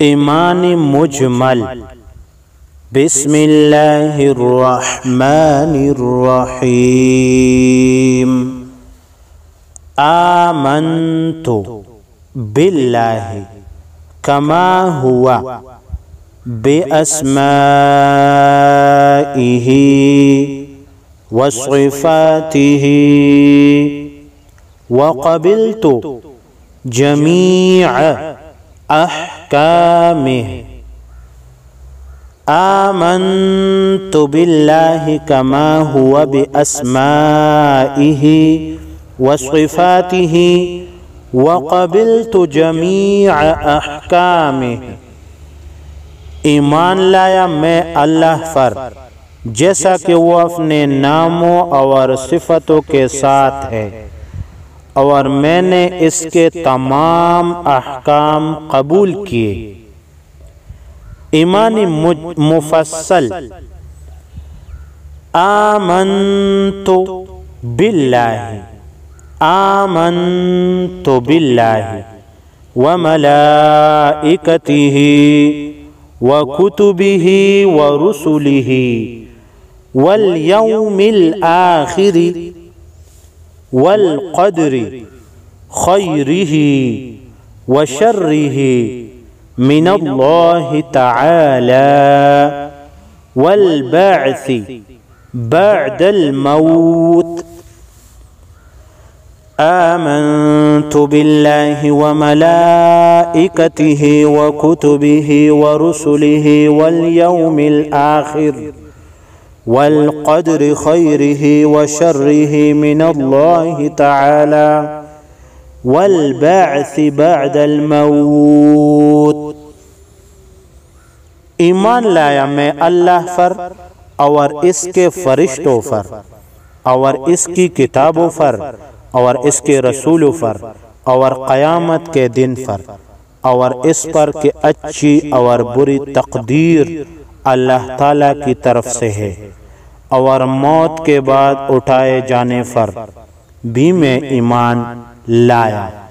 ईमान मुजमल। बिस्मिल्लाहिर्रहमानिर्रहीम। आमन्तु बिल्लाहि कमा हुआ बिअस्माइही व सिफ़ातिही व क़बिलतु जमीअ अहकामिही। आमन्तु बिल्लाहि कमा हुआ बिअस्माइही व सिफ़ातिही व क़बिलतु जमीअ अहकामिही। ईमान लाया मैं अल्लाह पर जैसा कि वो अपने नामों और सिफ़तों के साथ है, और मैंने इसके तमाम अहकाम कबूल किए। ईमानी मुफस्सल। आमन्तु बिल्लाहि, आमन्तु बिल्लाहि व मलाइकतिही व कुतुबिही व रुसुलिही वल यौमिल आखिरि वल क़द्रि खैरिही व शर्रिही मिनल्लाहि तआला वल बअसी बअदल मौत। आमन्तु बिल्लाहि व मलाइकतिही व कुतुबिही व रुसुलिही वल यौमिल आखिर वल क़द्रि खैरिही व शर्रिही मिनल्लाहि तआला वल बअसी बअदल मौत। ईमान लाया मैं अल्लाह पर और इसके फरिश्तों पर और इसकी किताबों पर और इसके रसूलों पर और क़यामत के दिन पर, और इस पर कि अच्छी और बुरी तकदीर अल्लाह ताला की तरफ से है, और मौत के बाद उठाए जाने पर भी मैं ईमान लाया।